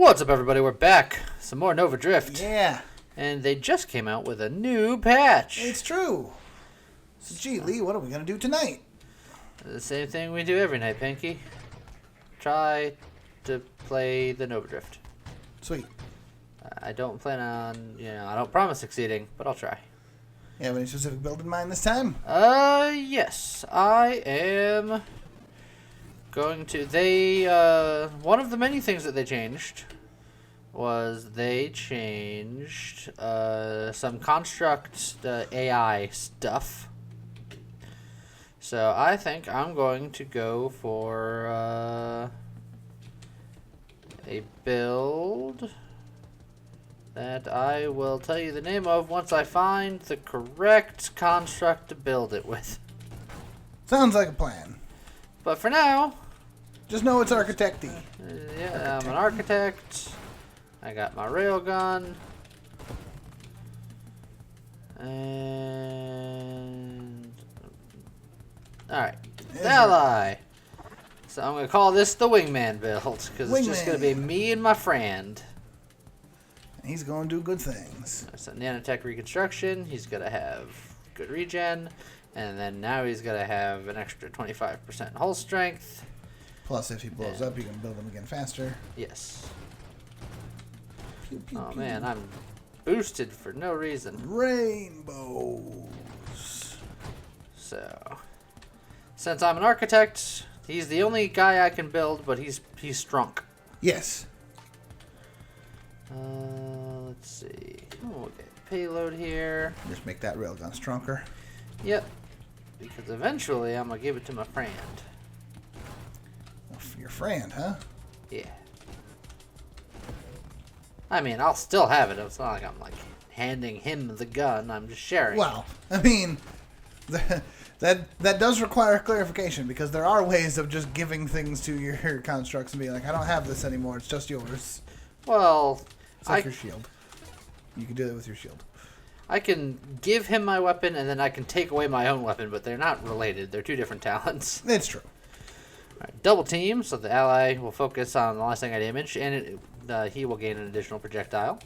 What's up, everybody? We're back. Some more Nova Drift. Yeah. And they just came out with a new patch. It's true. So, gee, Lee, what are we going to do tonight? The same thing we do every night, Pinky. Try to play the Nova Drift. Sweet. I don't plan on, I don't promise succeeding, but I'll try. You have any specific build in mind this time? Yes. I am going to, one of the many things that they changed was they changed, some construct AI stuff. So I think I'm going to go for, a build that I will tell you the name of once I find the correct construct to build it with. Sounds like a plan. But for now, just know it's architect-y. Yeah, I'm an architect. I got my railgun. And alright, ally. So I'm going to call this the Wingman build, because it's just going to be me and my friend. He's going to do good things. So nanotech reconstruction, he's going to have good regen, and then now he's going to have an extra 25% hull strength. Plus, if he blows up, you can build him again faster. Yes. Pew, pew, Oh pew. man, I'm boosted for no reason. Rainbows. So, since I'm an architect, he's the only guy I can build, but he's strong. Yes. Let's see. Oh, okay, payload here. Just make that railgun stronger. Yep. Because eventually I'm gonna give it to my friend. Well, your friend, huh? Yeah. I mean, I'll still have it. It's not like I'm like handing him the gun. I'm just sharing. Well, I mean, that does require clarification, because there are ways of just giving things to your constructs and being like, I don't have this anymore. It's just yours. Well, It's like your shield. You can do that with your shield. I can give him my weapon, and then I can take away my own weapon, but they're not related. They're two different talents. It's true. All right, double team, so the ally will focus on the last thing I damage, and he will gain an additional projectile.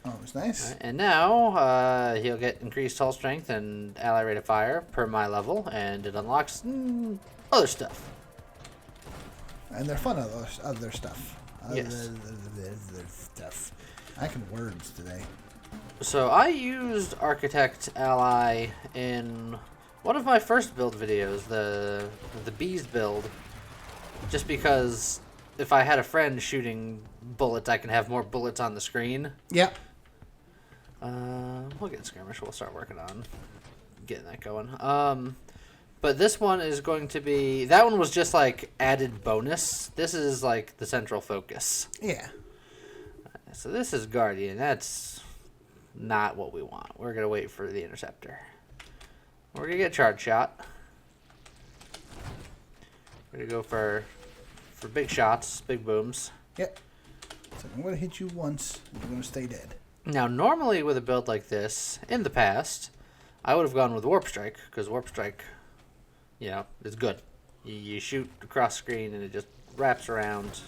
Oh, it's nice. Right, and now he'll get increased hull strength and ally rate of fire per my level, and it unlocks other stuff. And they're fun other stuff. Yes. Other stuff. I can words today. So I used Architect Ally in one of my first build videos, the bees build, just because if I had a friend shooting bullets, I can have more bullets on the screen. Yeah. We'll get skirmish. We'll start working on getting that going. But this one is going to be... That one was just, like, added bonus. This is, like, the central focus. Yeah. So this is Guardian. That's not what we want. We're going to wait for the Interceptor. We're going to get Charge Shot. We're going to go for big shots, big booms. Yep. So I'm going to hit you once, and you're going to stay dead. Now, normally with a build like this, in the past, I would have gone with Warp Strike, because Warp Strike... it's good. You shoot across the screen and it just wraps around.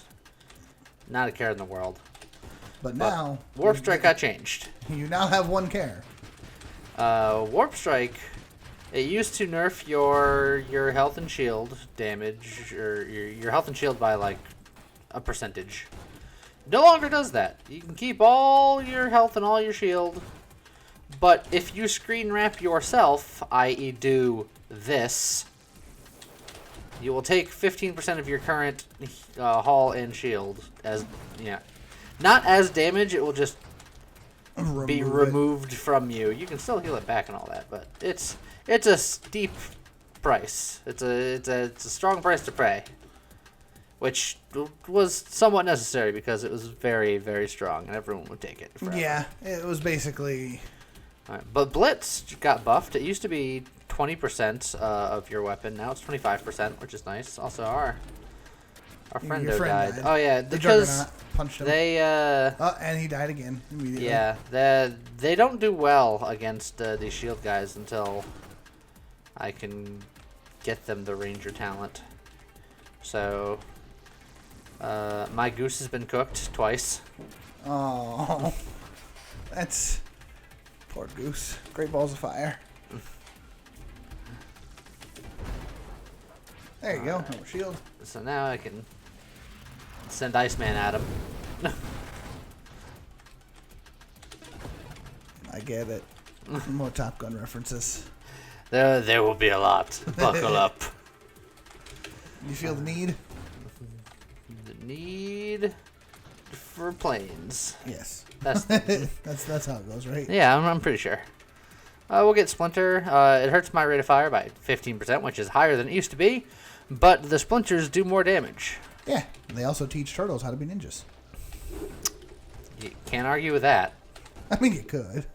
Not a care in the world. But now... Warp Strike got changed. You now have one care. Warp Strike, it used to nerf your health and shield damage, or your health and shield by, like, a percentage. No longer does that. You can keep all your health and all your shield, but if you screen wrap yourself, i.e. do this... You will take 15% of your current hull and shield as, not as damage. It will just be removed from you. You can still heal it back and all that, but it's a steep price. It's a strong price to pay, which was somewhat necessary because it was very, very strong and everyone would take it forever. Yeah, it was basically... All right, but Blitz got buffed. It used to be 20% of your weapon. Now it's 25%, which is nice. Also, our friend died. Oh yeah, because punched him. They and he died again immediately. Yeah, they don't do well against these shield guys until I can get them the ranger talent. So My goose has been cooked twice. Oh, that's poor goose. Great balls of fire. There you go. No shield. So now I can send Iceman at him. I get it. More Top Gun references. There will be a lot. Buckle up. You feel the need? The need for planes. Yes. That's that's how it goes, right? yeah, I'm pretty sure. We'll get Splinter. It hurts my rate of fire by 15%, which is higher than it used to be, but the splinters do more damage. Yeah. They also teach turtles how to be ninjas. You can't argue with that, I mean, you could.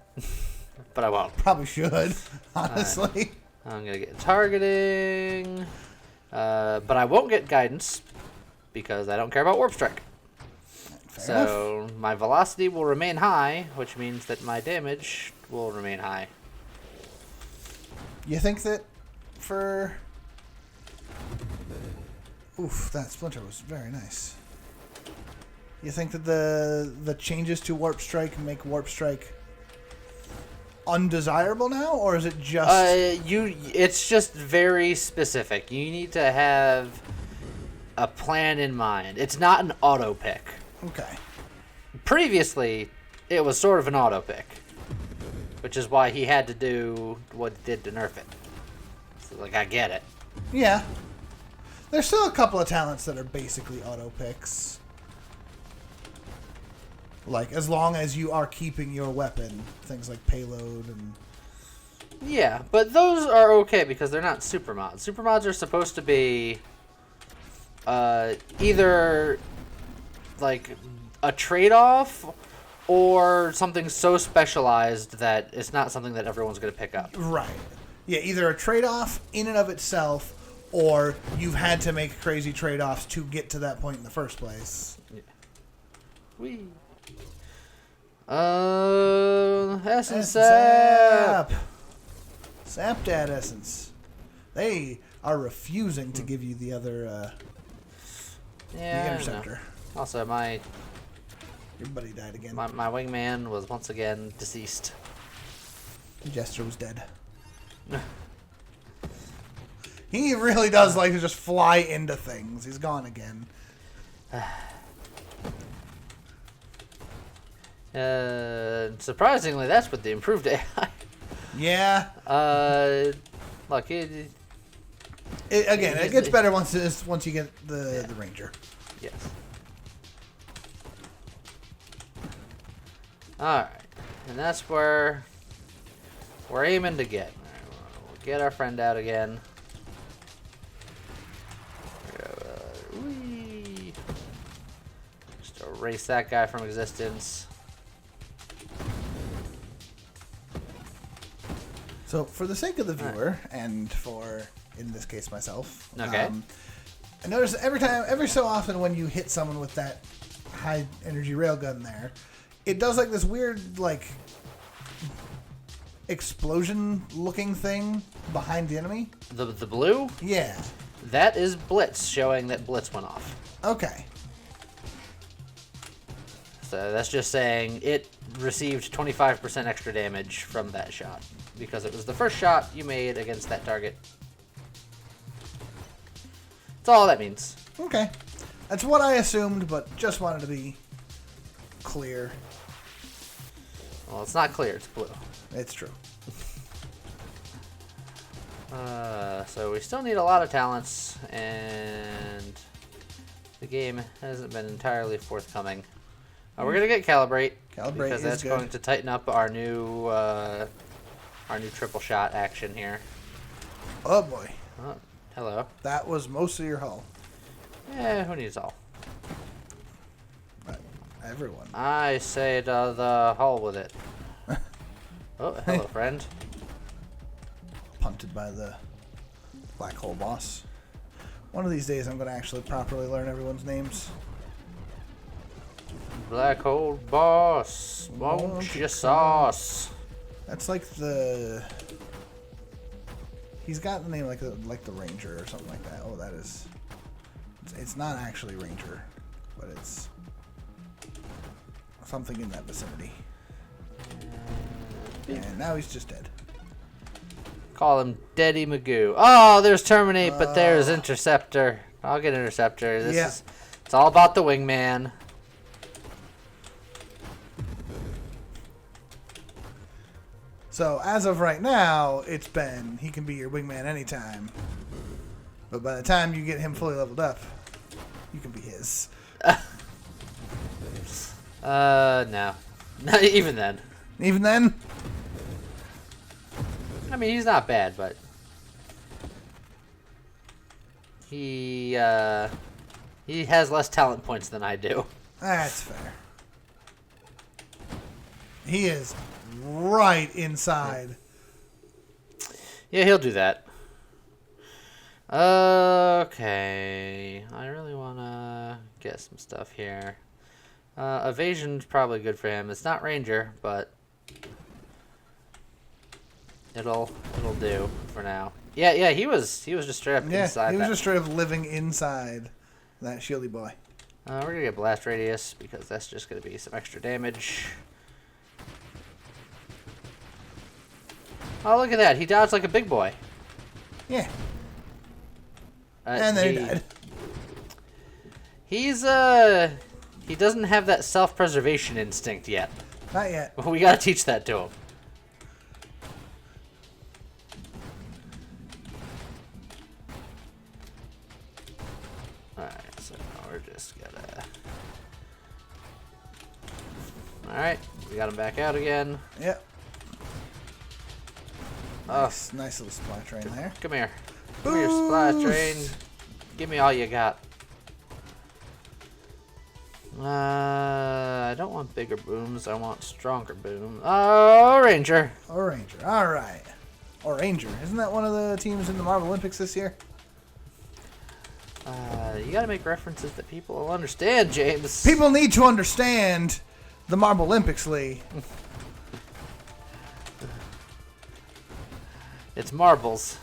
but I won't. Probably should, honestly. I'm going to get targeting, but I won't get guidance because I don't care about Warp Strike. Fair enough. So my velocity will remain high, which means that my damage will remain high. You think that for... Oof, that splinter was very nice. You think that the changes to Warp Strike make Warp Strike undesirable now, or is it just... It's just very specific. You need to have a plan in mind. It's not an auto pick. Okay. Previously, it was sort of an auto pick, which is why he had to do what he did to nerf it. So, like, I get it. Yeah. There's still a couple of talents that are basically auto picks. Like, as long as you are keeping your weapon, things like payload and... Yeah, but those are okay because they're not super mods. Super mods are supposed to be either like a trade-off or something so specialized that it's not something that everyone's going to pick up. Right. Yeah, either a trade-off in and of itself, or you've had to make crazy trade-offs to get to that point in the first place. Yeah. Whee. Essence Sap. Sap Dad Essence. They are refusing to give you the other, the interceptor. Also, my Your buddy died again. my wingman was once again deceased. Jester was dead. He really does like to just fly into things. He's gone again. Surprisingly, that's with the improved AI. Yeah. Look, it gets better once you get the ranger. Yes. Alright. And that's where we're aiming to get. We'll get our friend out again. Whee. Just erase that guy from existence. So, for the sake of the viewer, and for, in this case, myself, okay. I notice every so often when you hit someone with that high energy railgun there, it does like this weird, like, explosion looking thing behind the enemy. The blue? Yeah. That is Blitz, showing that Blitz went off. Okay. So that's just saying it received 25% extra damage from that shot, because it was the first shot you made against that target. That's all that means. Okay. That's what I assumed, but just wanted to be clear. Well, it's not clear, it's blue. It's true. So we still need a lot of talents, and the game hasn't been entirely forthcoming. We're gonna get Calibrate. Calibrate because that's is good. going to tighten up our new triple shot action here. Oh boy. Oh, hello. That was most of your hull. Who needs all? Everyone. I say to the hull with it. Oh, hello, friend. Punted by the black hole boss. One of these days I'm going to actually properly learn everyone's names. Black hole boss, won't you sauce? That's like the... He's got the name like the Ranger or something like that. Oh, that is... It's not actually Ranger. but it's something in that vicinity. And now he's just dead. Call him Daddy Magoo. Oh, there's Terminate, but there's Interceptor. I'll get Interceptor. It's all about the Wingman. So as of right now, it's Ben. He can be your Wingman anytime. But by the time you get him fully leveled up, you can be his. No. Not even then. Even then? I mean, he's not bad, but he has less talent points than I do. That's fair. He is right inside. Yeah, he'll do that. Okay. I really want to get some stuff here. Evasion's probably good for him. It's not Ranger, but it'll do for now. Yeah, he was just straight up inside. He was just straight up living inside that shieldy boy. We're gonna get Blast Radius because that's just gonna be some extra damage. Oh, look at that! He dodged like a big boy. Yeah. And then he died. He doesn't have that self-preservation instinct yet. Not yet. We gotta teach that to him. Alright, so we're just gonna... Alright, we got him back out again. Yep. Nice, nice little supply train there. Come here. Come here, supply train. Give me all you got. I don't want bigger booms. I want stronger booms. Oh, Ranger. Oh, Ranger. All right. Or Ranger. Isn't that one of the teams in the Marvel Olympics this year? You gotta make references that people will understand, James. People need to understand the Marvel Olympics, Lee. It's marbles.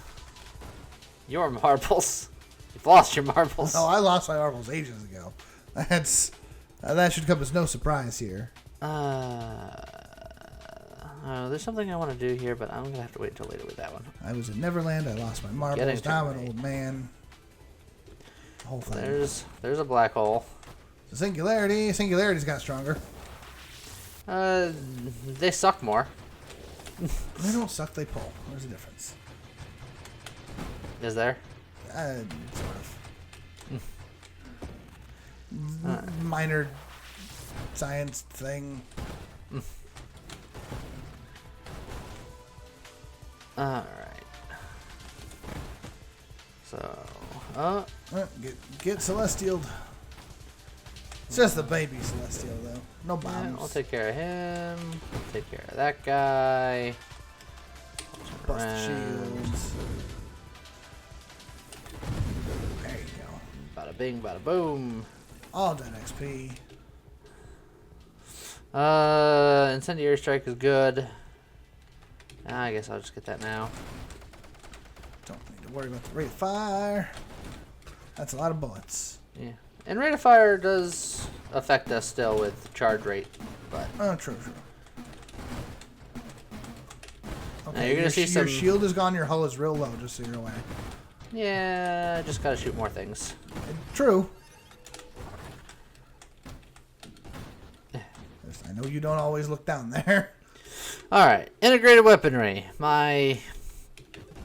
Your marbles. You've lost your marbles. Oh, I lost my marbles ages ago. That should come as no surprise here. There's something I want to do here, but I'm gonna have to wait until later with that one. I was in Neverland. I lost my marbles. Now I'm an old man. The whole thing. There's a black hole. The Singularity. Singularity's got stronger. They suck more. They don't suck. They pull. There's a difference. Is there? Sort of. Minor science thing. Alright. So, get Celestialed. It's just the baby Celestial, though. No bombs. Yeah, I'll take care of him. Take care of that guy. Bust the shields. There you go. Bada bing, bada boom. All done XP. Incendiary Strike is good. I guess I'll just get that now. Don't need to worry about the rate of fire. That's a lot of bullets. Yeah. And rate of fire does affect us still with charge rate, but... Oh, true. Okay, now you're gonna see your shield is gone, your hull is real low, just so you're aware. Yeah, I just gotta shoot more things. True. I know you don't always look down there. Alright, integrated weaponry. My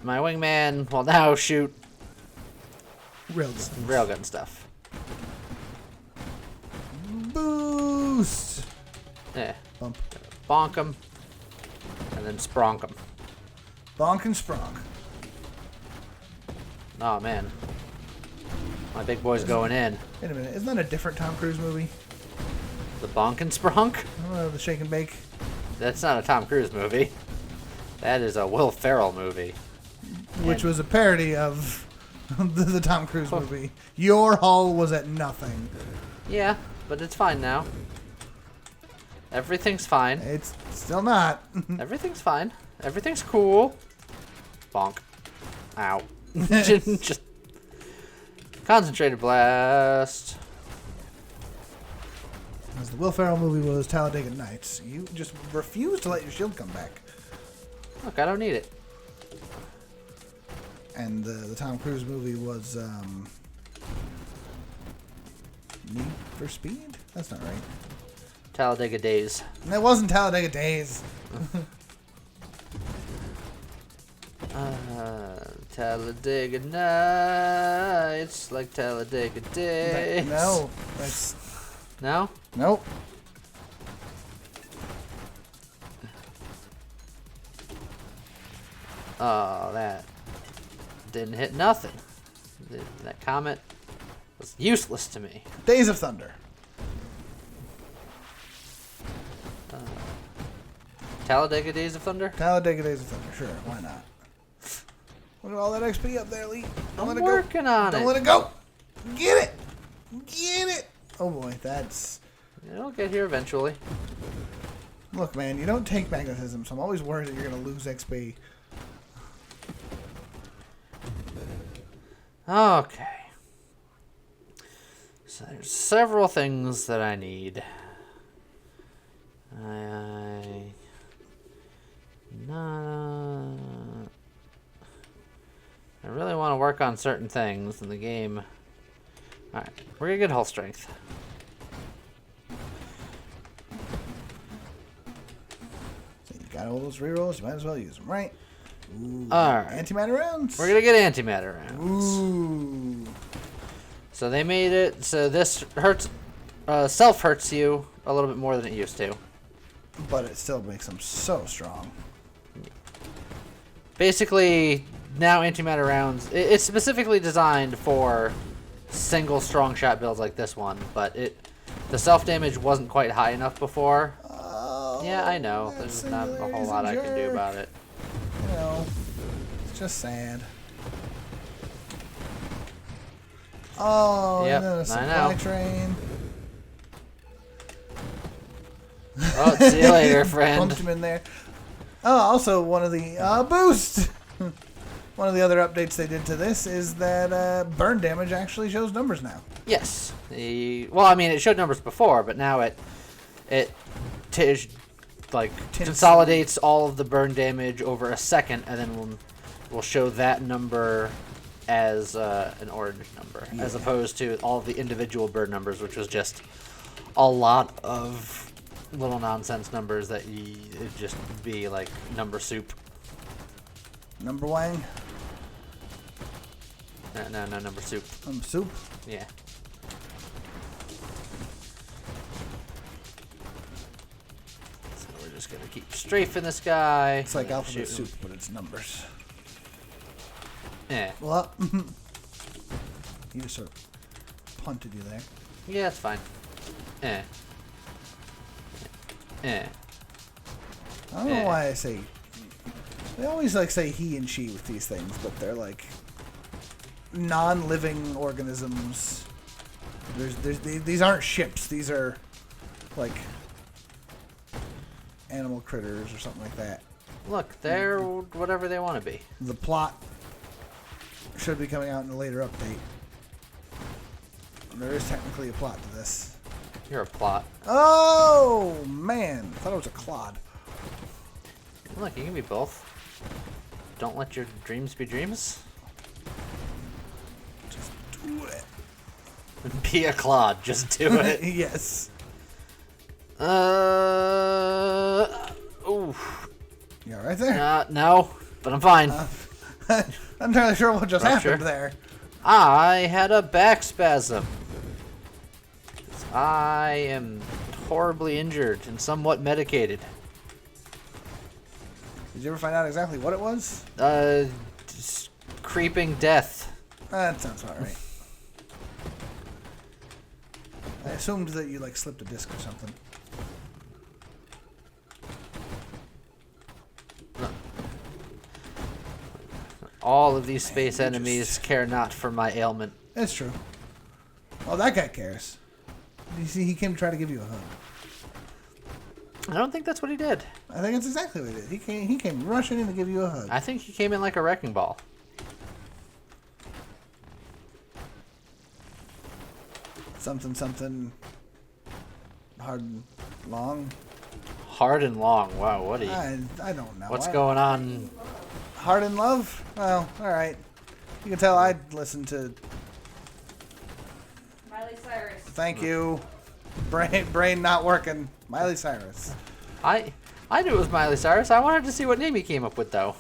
wingman will now shoot railgun stuff. Boost! Yeah. Bump. Bonk them. And then spronk them. Bonk and spronk. Oh, man. My big boy's going in. Wait a minute, isn't that a different Tom Cruise movie? The bonk and spronk? The Shake and Bake. That's not a Tom Cruise movie. That is a Will Ferrell movie. Which was a parody of the Tom Cruise movie. Your hull was at nothing. Yeah, but it's fine now. Everything's fine. It's still not. Everything's fine. Everything's cool. Bonk. Ow. just concentrated blast. As the Will Ferrell movie was Talladega Nights, you just refuse to let your shield come back. Look, I don't need it. And the Tom Cruise movie was Need for Speed? That's not right. Talladega Days. And that wasn't Talladega Days. Talladega Nights, like Talladega Days. No, that's... No? Nope. Oh, that didn't hit nothing. That comment was useless to me. Days of Thunder. Talladega Days of Thunder? Talladega Days of Thunder, sure, why not? Look at all that XP up there, Lee. I'm working on it. Don't let it go. Get it. Get it. Oh boy, that's... It'll get here eventually. Look, man, you don't take magnetism, so I'm always worried that you're going to lose XP. Okay. So there's several things that I need. I really want to work on certain things in the game. Alright, we're gonna get hull strength. So you got all those rerolls, you might as well use them, right? Alright. Antimatter rounds? We're gonna get antimatter rounds. Ooh. So they made it so this hurts, self hurts you a little bit more than it used to. But it still makes them so strong. Basically, now antimatter rounds, it's specifically designed for single strong shot builds like this one, but the self damage wasn't quite high enough before. Oh, Yeah, I know. There's not a whole lot I can do about it. You know, it's just sad. Oh, Yep, and then a I supply know. train. Oh, see you later, friend. Bumped him in there. Oh, also one of the boost. One of the other updates they did to this is that burn damage actually shows numbers now. Yes. Well, I mean, it showed numbers before, but now it consolidates all of the burn damage over a second, and then we'll show that number as an orange number, as opposed to all of the individual burn numbers, which was just a lot of little nonsense numbers that it'd just be like number soup. Number wang? No, number soup. Soup? Yeah. So we're just gonna keep strafing this guy. It's like alphabet shooting. soup, but it's numbers. Yeah. Well, he just sort of punted you there. Yeah, it's fine. Eh. I don't know why I say... They always say he and she with these things, but they're like non-living organisms. These aren't ships. These are like animal critters or something like that. Look, they're whatever they want to be. The plot should be coming out in a later update. There is technically a plot to this. You're a plot. Oh, man. I thought it was a clod. Look, you can be both. Don't let your dreams be dreams. Just do it. Be a clod. Just do it. Yes. Ooh. You all right there? No, but I'm fine. I'm not entirely sure what just Rupture. happened there. I had a back spasm. I am horribly injured and somewhat medicated. Did you ever find out exactly what it was? Just creeping death. That sounds about right. I assumed that you slipped a disc or something. All of these space you enemies care not for my ailment. That's true. Oh, that guy cares. You see, he came to try to give you a hug. I don't think that's what he did. I think that's exactly what he did. He came rushing in to give you a hug. I think he came in like a wrecking ball. Something, something. hard and long. Hard and long. Wow, what are you? I don't know. What's going on? Hard in love? Well, all right. You can tell I listen to. Miley Cyrus. Thank you. Brain not working. Miley Cyrus. I knew it was Miley Cyrus. I wanted to see what name he came up with, though.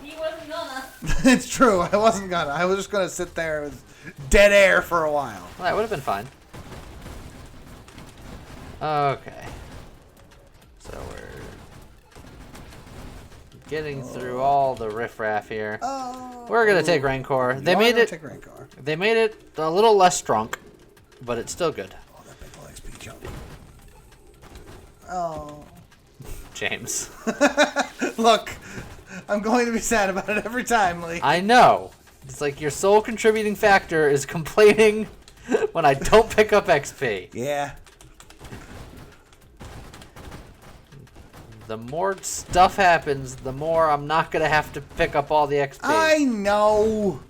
He wasn't gonna. It's true. I wasn't gonna. I was just gonna sit there with dead air for a while. Well, that would have been fine. Okay. So we're getting through all the riffraff here. Oh. We're gonna take Rancor. They made it. Take Rancor. They made it a little less strong, but it's still good. Oh, that big ol' XP jump. Oh. James. Look, I'm going to be sad about it every time, Lee. I know. It's like your sole contributing factor is complaining when I don't pick up XP. Yeah. The more stuff happens, the more I'm not going to have to pick up all the XP. I know.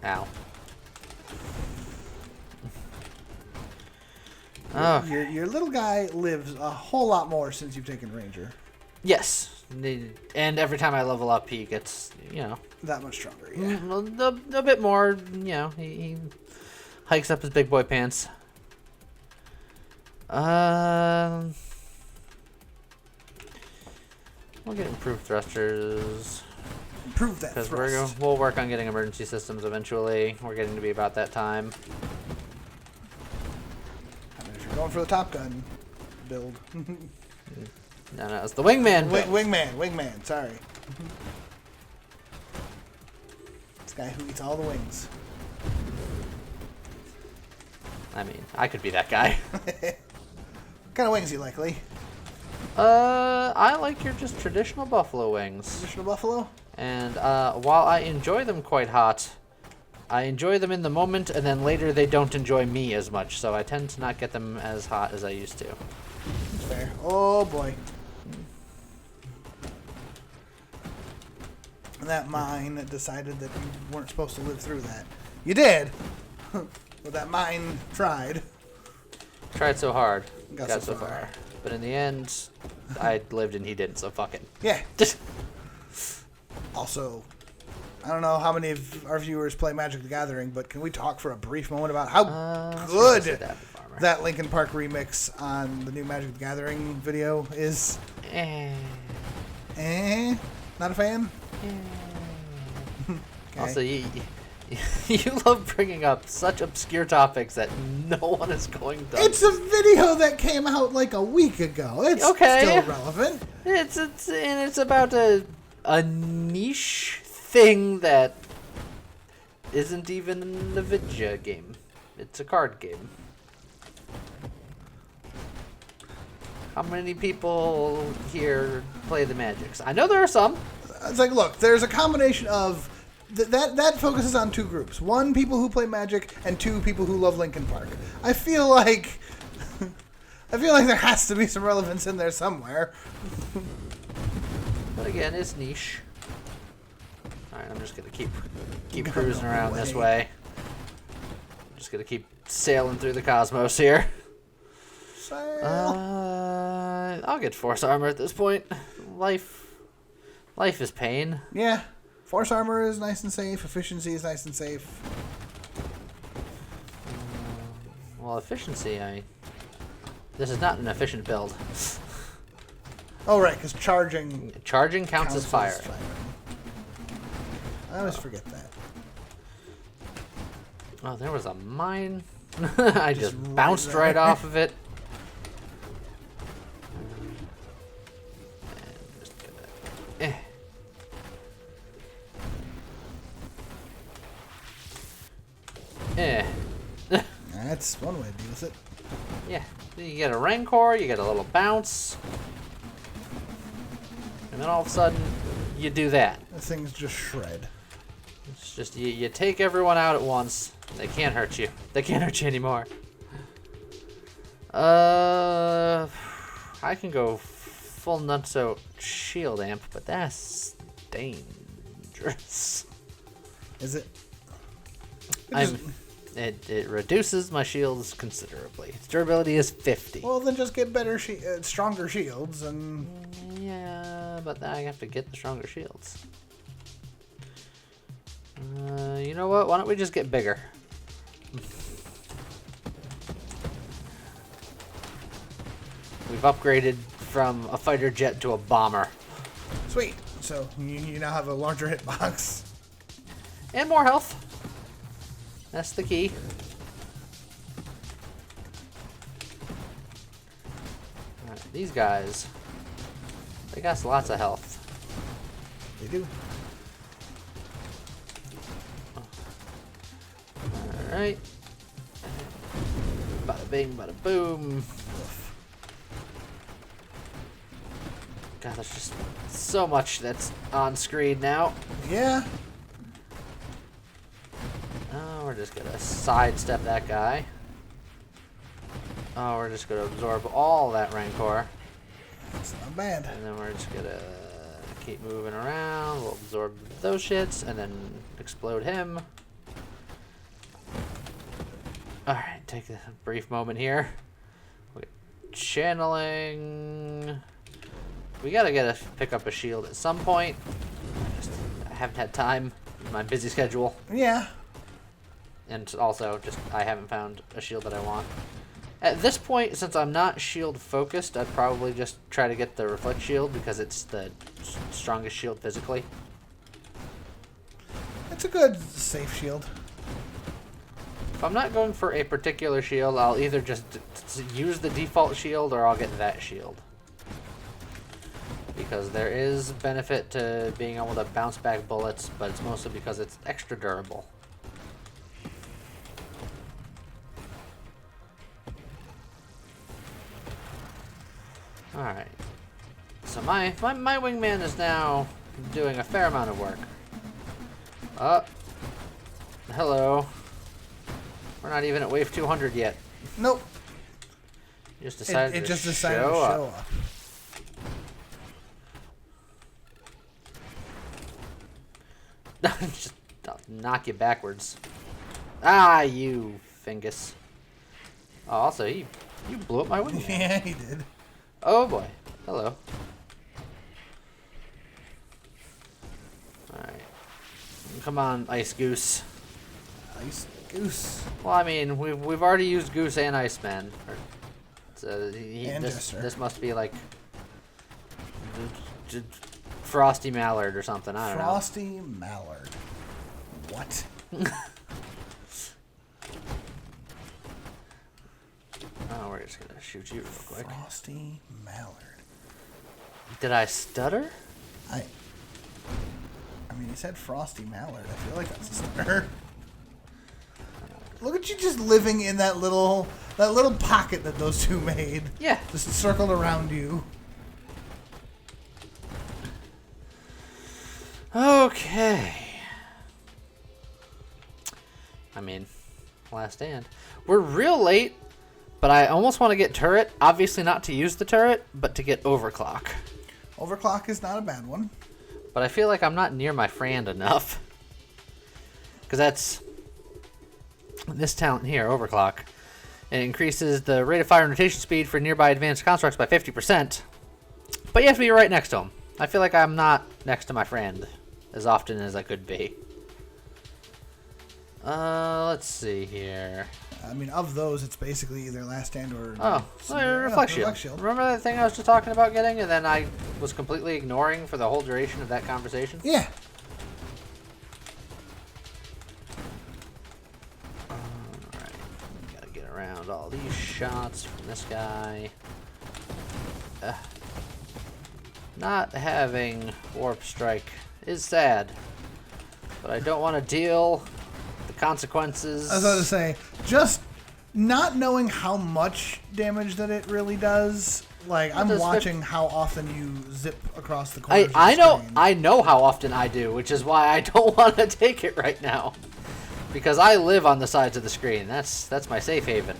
Ow. Oh. Your little guy lives a whole lot more since you've taken Ranger. Yes. And every time I level up, he gets, That much stronger, yeah. a bit more, he hikes up his big boy pants. We'll get improved thrusters. Improve that Because thrust. we'll work on getting emergency systems eventually. We're getting to be about that time. I mean, if you're going for the Top Gun build. No, it's the Wingman build. Wingman, sorry. This guy who eats all the wings. I mean, I could be that guy. What kind of wings you like, Lee? I like your just traditional buffalo wings. Traditional buffalo? And while I enjoy them quite hot, I enjoy them in the moment, and then later they don't enjoy me as much, so I tend to not get them as hot as I used to. That's fair. Oh, boy. That mine decided that you weren't supposed to live through that. You did! But that mine tried. Tried so hard, Got so far. But in the end, I lived and he didn't, so fuck it. Yeah. Also, I don't know how many of our viewers play Magic the Gathering, but can we talk for a brief moment about how good that Linkin Park remix on the new Magic the Gathering video is? Not a fan? Okay. Also, you love bringing up such obscure topics that no one is going to. It's a video that came out like a week ago. It's still relevant. It's about a niche thing that isn't even a video game. It's a card game. How many people here play the Magics? I know there are some. It's like, look, there's a combination of that focuses on two groups. One, people who play Magic, and two, people who love Linkin Park. I feel like there has to be some relevance in there somewhere. But again, it's niche. Alright, I'm just gonna keep cruising around this way. I'm just gonna keep sailing through the cosmos here. I'll get Force Armor at this point. Life is pain. Yeah. Force Armor is nice and safe. Efficiency is nice and safe. Well, efficiency, this is not an efficient build. Oh, right, because charging counts as fire. I always forget that. Oh, there was a mine. I just bounced right off of it. And just gonna, That's one way to deal with it. Yeah, you get a Rancor, you get a little bounce, and then all of a sudden, you do that. This thing's just shred. It's just, you take everyone out at once. They can't hurt you. They can't hurt you anymore. I can go full nutso shield amp, but that's dangerous. Is it? It reduces my shields considerably. Its durability is 50. Well, then just get better, stronger shields, and Yeah, but then I have to get the stronger shields. You know what? Why don't we just get bigger? We've upgraded from a fighter jet to a bomber. sweet. So you now have a larger hitbox. And more health. That's the key. Alright, these guys, they got lots of health. They do. Alright. Bada bing, bada boom. God, there's just so much that's on screen now. Yeah. Oh, we're just gonna sidestep that guy. Oh, we're just gonna absorb all that Rancor. That's not bad. And then we're just gonna keep moving around. We'll absorb those shits and then explode him. Alright, take a brief moment here. We're channeling. We gotta pick up a shield at some point. I haven't had time in my busy schedule. Yeah. And also, just I haven't found a shield that I want. At this point, since I'm not shield focused, I'd probably just try to get the reflect shield because it's the strongest shield physically. It's a good safe shield. If I'm not going for a particular shield, I'll either just use the default shield or I'll get that shield. Because there is benefit to being able to bounce back bullets, but it's mostly because it's extra durable. Alright. So my wingman is now doing a fair amount of work. Hello. We're not even at wave 200 yet. Nope. You just decided It to just decided show to up. show up. Just I'll knock you backwards. Ah, you fingus. Oh, also, you blew up my wingman. Yeah, he did. Oh boy. Hello. Alright. Come on, Ice Goose. Ice Goose. Well, I mean, we've already used Goose and Iceman. And Jester. This must be like Frosty Mallard or something. I don't know. Frosty Mallard. What? Oh, we're just gonna shoot you real quick. Frosty Mallard. Did I stutter? I mean, he said Frosty Mallard. I feel like that's a stutter. Look at you just living in that little pocket that those two made. Yeah. Just circled around you. Okay. I mean, last stand. We're real late, but I almost want to get turret. Obviously not to use the turret, but to get overclock. Overclock is not a bad one. But I feel like I'm not near my friend enough. Because that's this talent here, overclock. It increases the rate of fire and rotation speed for nearby advanced constructs by 50%. But you have to be right next to him. I feel like I'm not next to my friend as often as I could be. Let's see here. I mean, of those, it's basically either Last Stand or... Oh, reflect shield. Remember that thing I was just talking about getting and then I was completely ignoring for the whole duration of that conversation? Yeah. Alright, gotta get around all these shots from this guy. Not having Warp Strike is sad, but I don't want to deal the consequences. I was about to say, just not knowing how much damage that it really does. Like, I'm watching how often you zip across the corners of the screen. I know how often I do, which is why I don't want to take it right now. Because I live on the sides of the screen. That's my safe haven.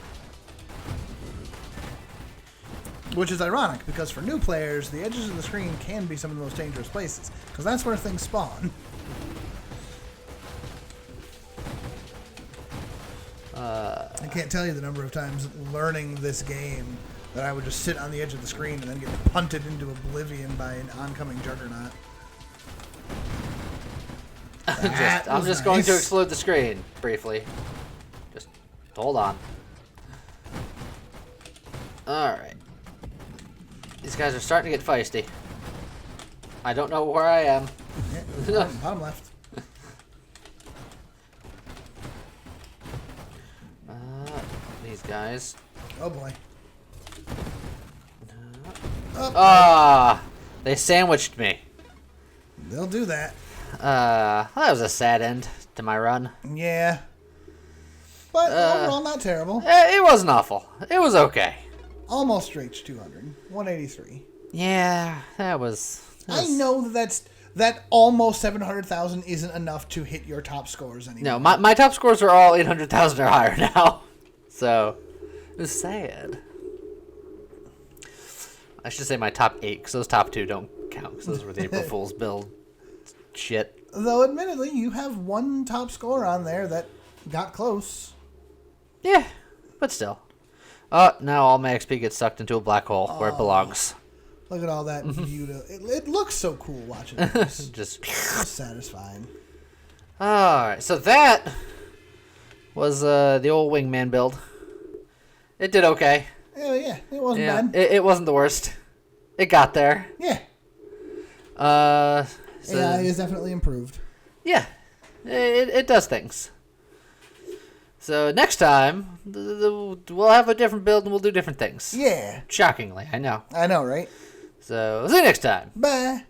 Which is ironic, because for new players, the edges of the screen can be some of the most dangerous places. Because that's where things spawn. I can't tell you the number of times learning this game that I would just sit on the edge of the screen and then get punted into oblivion by an oncoming juggernaut. I'm just going to explode the screen briefly. Just hold on. Alright. These guys are starting to get feisty. I don't know where I am. Yeah, bottom left. These guys. Oh boy. They sandwiched me. They'll do that. That was a sad end to my run. Yeah. But overall, not terrible. It wasn't awful. It was okay. Almost reached 200. 183. Yeah, that was... I know that almost 700,000 isn't enough to hit your top scores anymore. No, my top scores are all 800,000 or higher now. So, it was sad. I should say my top 8, because those top 2 don't count, because those were the April Fool's build shit. Though, admittedly, you have one top score on there that got close. Yeah, but still. Now all my XP gets sucked into a black hole where it belongs. Look at all that beauty. It looks so cool watching this. Just so satisfying. Alright, so that was the old Wingman build. It did okay. Yeah, it wasn't bad. It wasn't the worst. It got there. Yeah. So, AI is definitely improved. Yeah, it does things. So next time, we'll have a different build and we'll do different things. Yeah. Shockingly, I know. I know, right? So, see you next time. Bye.